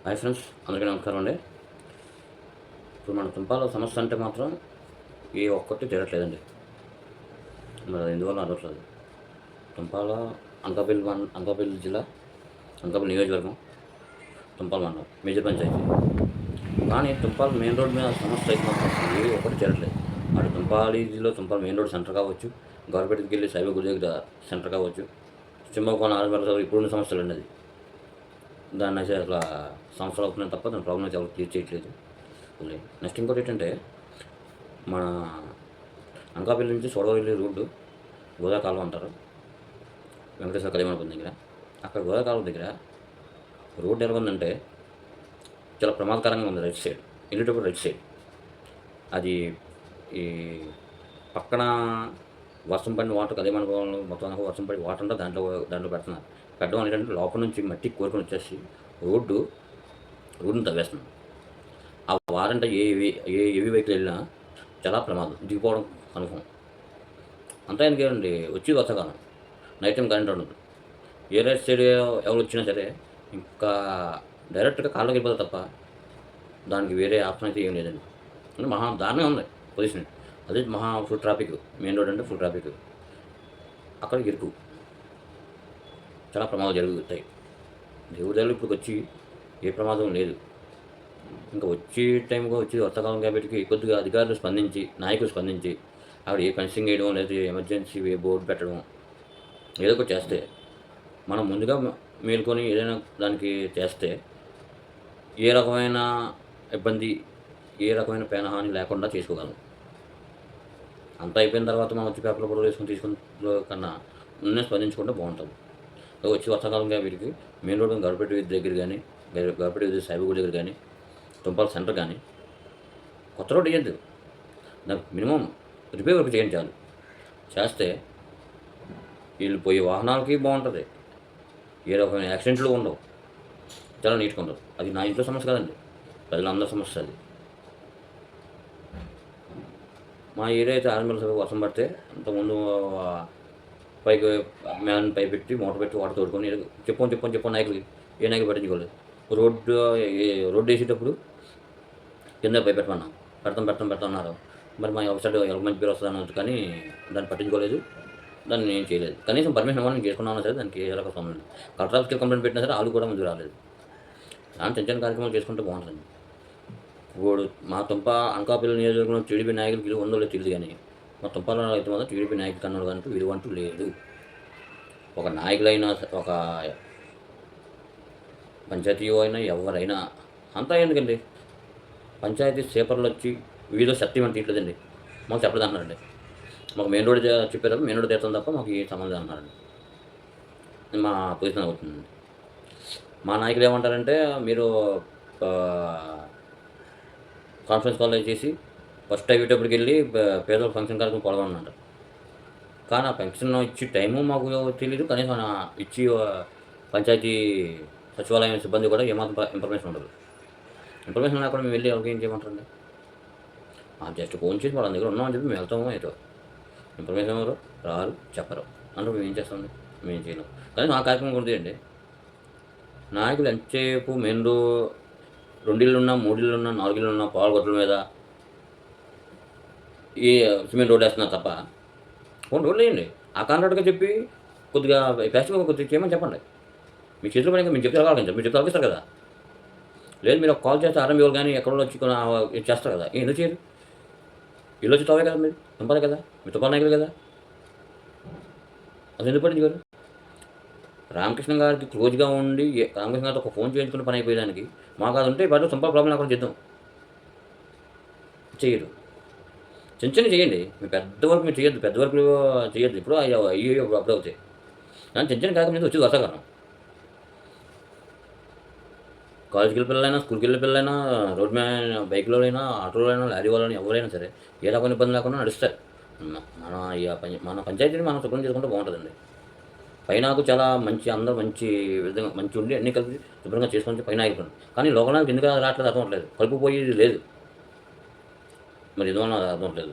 Hi friends, అందరికీ నమస్కారం అండి. ఇప్పుడు మన తుంపాల సమస్య అంటే మాత్రం ఏ ఒక్కటి తీరట్లేదండి. మరి అది ఎందువల్ల అడగట్లేదు. తుంపాల అనకాపల్లి జిల్లా, అనకాపల్లి నియోజకవర్గం, తుంపాల మండలం, మేజర్ పంచాయతీ. కానీ తుంపాల మెయిన్ రోడ్ మీద సమస్య అయితే మాత్రం ఏ ఒక్కటి తీరట్లేదు. అటు తుంపాలిలో తుంపాల మెయిన్ రోడ్ సెంటర్ కావచ్చు, గవర్నమెంట్కి వెళ్ళి సైబర్ గుడి దగ్గర సెంటర్ కావచ్చు, సింహకోన ఆరుమల ఇప్పుడున్న సమస్యలు అండి అది. దాన్ని అయితే అసలు సంవత్సరాలు అవుతున్నాయి తప్ప దాని ప్రాబ్లం అయితే ఎవరు క్లియర్ చేయట్లేదు. నెక్స్ట్ ఇంకోటి ఏంటంటే, మన అనకాపల్లి నుంచి సోడవల్లి రోడ్డు గోదాకాలం అంటారు, వెంకటేశ్వర కళ్యాణ దగ్గర. అక్కడ గోదాకాలం దగ్గర రోడ్డు ఎలా ఉందంటే చాలా ప్రమాదకరంగా ఉంది. రైట్ సైడ్ వెళ్ళేటప్పుడు రైట్ సైడ్ అది ఈ పక్కన వర్షం పడిన వాటర్ కళ్యాణ మొత్తం వర్షం పడి వాటర్ అంతా దాంట్లో దాంట్లో పెడుతున్నారు. పెట్టడం ఏంటంటే లోపల నుంచి మట్టి కోరుకొని వచ్చేసి రోడ్డుని తవ్వేస్తున్నాం. ఆ వారంట ఏ హెవీ వెహికల్ వెళ్ళినా చాలా ప్రమాదం, దిగిపోవడం కన్ఫర్మ్. అంతా ఎందుకేనండి, వచ్చి వర్షాకాలం నైట్ టైం కరెంట్ ఉండదు. ఏ రైట్ సైడ్ ఎవరు వచ్చినా సరే ఇంకా డైరెక్ట్గా కాళ్ళకి వెళ్ళిపోతుంది తప్ప దానికి వేరే ఆప్షన్ అయితే ఏం లేదండి. అంటే మహా దారుణంగా ఉంది పొజిషన్. అదే ఫుల్ ట్రాఫిక్, మెయిన్ రోడ్ అంటే ఫుల్ ట్రాఫిక్. అక్కడ ఇరుకు, చాలా ప్రమాదాలు జరుగుతాయి. దేవుడి దగ్గర ఇప్పుడు వచ్చి ఏ ప్రమాదం లేదు. ఇంకా వచ్చే టైంగా వచ్చి వర్షాకాలం కాబట్టి కొద్దిగా అధికారులు స్పందించి, నాయకులు స్పందించి అక్కడ ఏ ఫెన్సింగ్ వేయడం, లేదా ఎమర్జెన్సీ బోర్డు పెట్టడం ఏదో ఒకటి చేస్తే, మనం ముందుగా మేల్కొని ఏదైనా దానికి చేస్తే ఏ రకమైన ఇబ్బంది, ఏ రకమైన ప్రాణహాని లేకుండా చేసుకోగలం. అంతా అయిపోయిన తర్వాత మనం వచ్చి పేపర్లో కూడా వేసుకొని తీసుకున్న కన్నా ముందే స్పందించుకుంటే బాగుంటుంది. వచ్చి వర్షాకాలంగా వీటికి మెయిన్ రోడ్ గవర్నమెంట్ వీధి దగ్గర కానీ, గవర్నమెంట్ వీధి సైబర్ గుడి దగ్గర కానీ, తుంపాల సెంటర్ కానీ కొత్త రోడ్ వేయద్దు. దానికి మినిమం రిపేర్ వర్క్ చేయండి చాలు. చేస్తే వీళ్ళు పోయే వాహనాలకి బాగుంటుంది, ఏ రకమైన యాక్సిడెంట్లు ఉండవు, చాలా నీట్గా ఉండదు. అది నా ఇంట్లో సమస్య కాదండి, ప్రజలందరి సమస్య అది. మా ఏరియా అయితే ఆర్మీల వర్షం పడితే అంతకుముందు పైకి మ్యాన్ పై పెట్టి మోటార్ పెట్టి వాటర్ తోడుకొని చెప్పని నాయకులకి ఏ నాయకులు పట్టించుకోలేదు. రోడ్డు వేసేటప్పుడు కింద పై పెడతాం అన్నారు. మరి మా వెబ్సైట్ ఎవరికి మంచి పేరు వస్తుంది అన్నట్టు, కానీ దాన్ని పట్టించుకోలేదు, దాన్ని నేను చేయలేదు. కనీసం పర్మిషన్ ఇవ్వాలని చేసుకున్నాను సరే దానికి ఏ రకం సంబంధం లేదు. కలెక్టర్ ఆఫీస్కి కంప్లైంట్ పెట్టినా సరే వాళ్ళు కూడా ముందు రాలేదు. దాని చిన్న కార్యక్రమాలు చేసుకుంటే బాగుంటుంది. ఇప్పుడు మా అనకాపల్లి నియోజకవర్గంలో టీడీపీ నాయకులకి విలువ ఉందో లేదో తెలియదు, కానీ మా తుంపాల అయితే మాత్రం టీడీపీ నాయకులు కన్నా కానీ విలువ అంటూ లేదు. ఒక నాయకులైనా, ఒక పంచాయతీ అయినా, ఎవరైనా అంతా ఎందుకండి, పంచాయతీ పేపర్లు వచ్చి వీడియో సత్యం అంటే ఇట్లేదండి, మాకు చెప్పలేదు అంటున్నారండి. మాకు మెయిన్ రోడ్ చెప్పారు, మెయిన్ రోడ్ తీరుతాం తప్ప మాకు ఏ సంబంధం అంటున్నారండి. మా పొజిషన్ అవుతుందండి. మా నాయకులు ఏమంటారంటే, మీరు కాన్ఫరెన్స్ కాల్ చేసి ఫస్ట్ అయ్యేటప్పటికి వెళ్ళి పేదల ఫంక్షన్ కార్యక్రమం పాల్గొనంటారు. కానీ ఆ పెన్షన్ ఇచ్చి టైము మాకు తెలియదు, కనీసం ఇచ్చి పంచాయతీ సచివాలయం సిబ్బంది కూడా ఏమాత్రం ఇన్ఫర్మేషన్ ఉండదు. ఇన్ఫర్మేషన్ లేకుండా మేము వెళ్ళి ఎవరికి ఏం చేయమంటారండి. జస్ట్ ఫోన్ చేసి వాళ్ళ దగ్గర ఉన్నామని చెప్పి మేము వెళ్తామో ఏదో, ఇన్ఫర్మేషన్ ఎవరు రారు, చెప్పరు అంటే మేము ఏం చేస్తామండి, మేము చేయలేం. కానీ నా కార్యక్రమం కూడా అండి, నాయకులు ఎంతసేపు మెయిన్ 2 ఇళ్ళున్నా, 3 ఇళ్ళున్నా, 4 ఇళ్ళున్నా పావుగొట్ల మీద ఈ సిమెంట్ రోడ్ వేస్తున్నారు తప్ప రోడ్లు వేయండి. ఆ కాంట్రాక్ట్గా చెప్పి కొద్దిగా ఫ్యాస్ట్గా కొద్దిగా చేయమని చెప్పండి. మీ చేతిలో పని మీరు చెప్తే అలగించారు, మీరు చెప్తే అలగిస్తారు కదా. లేదు మీరు ఒక కాల్ చేస్తే ఆర్ఎంబీ వాళ్ళు కానీ ఎక్కడో వచ్చి చేస్తారు కదా, ఎందుకు చేయరు? ఇల్లు వచ్చి తవ్వే కదా, మీరు తుంపాలి కదా, మీరు తుంపాల నాయకులు కదా, అది ఎందుకు పట్టించుకోరు? రామకృష్ణ గారికి క్లోజ్గా ఉండి రామకృష్ణ గారితో ఒక ఫోన్ చేయించుకుని పని అయిపోయేదానికి మాకు అది ఉంటే బట్ తుంపాల ప్రాబ్లం లేకుండా చేద్దాం. చేయరు. చిన్న చేయండి, మీ పెద్ద వర్క్ మీరు చేయొద్దు, పెద్ద వర్క్ చేయొద్దు. ఇప్పుడు అయ్యో అప్పుడు అవుతాయి. కానీ చిన్న కార్యక్రమం వచ్చి వర్షాకాలం కాలేజీకి వెళ్ళే పిల్లలైనా, స్కూల్కి వెళ్ళే పిల్లలైనా, రోడ్ మ్యాన్ బైక్లో అయినా, ఆటోలో అయినా, లారీ వాళ్ళైనా ఎవరైనా సరే ఏ రకమైన ఇబ్బంది లేకుండా నడుస్తారు. మన పంచాయతీని మనం శుభ్రం చేసుకుంటే బాగుంటుందండి. పైనాకు చాలా మంచి, అందరూ మంచి విధంగా మంచి ఉండి అన్ని కలిపి శుభ్రంగా చేసుకొని పైన ఆగిపోయింది. కానీ లోకల్ నాయకులు ఎందుకు రావట్లేదు అర్థం అవట్లేదు. కలుపుపోయేది లేదు, మరి ఎందువల్ల అర్థం అవట్లేదు.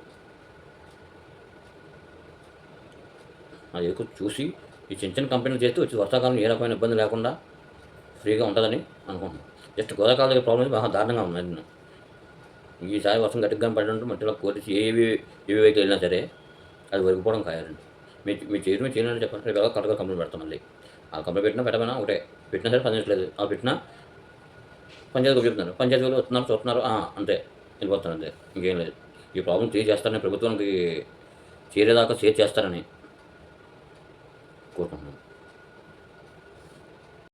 అది ఎక్కువ చూసి ఈ చిన్న కంపెనీలు చేస్తే వచ్చి వర్షాకాలం ఏ రకమైన ఇబ్బంది లేకుండా ఫ్రీగా ఉంటుందని అనుకుంటున్నాను. జస్ట్ గోదావరి దగ్గర ప్రాబ్లం మహా దారుణంగా ఉంది నన్ను. ఈసారి వర్షం గట్టిగా పడి మధ్యలో పోలీసు ఏవి వెహికల్ వెళ్ళినా సరే అది ఒరిగిపోవడం ఖాయాలండి. మీ చేయలేదని చెప్పండి, రేపు ఎలా కరెక్ట్గా కంప్లైంట్ పెడతాం మళ్ళీ. ఆ కంప్లైంట్ పెట్టినా పెట్టమైనా ఒకటే, పెట్టినా సరే పనిచేయట్లేదు, పెట్టినా పంచాయతీకి చెప్తున్నారు, పంచాయతీ వాళ్ళు వస్తున్నారు చూస్తున్నారు, అంతే వెళ్ళిపోతున్నారు, అంతే, ఇంకేం లేదు. ఈ ప్రాబ్లం చేస్తారని ప్రభుత్వానికి చేరేదాకా చేస్తారని కోరుకుంటున్నాను.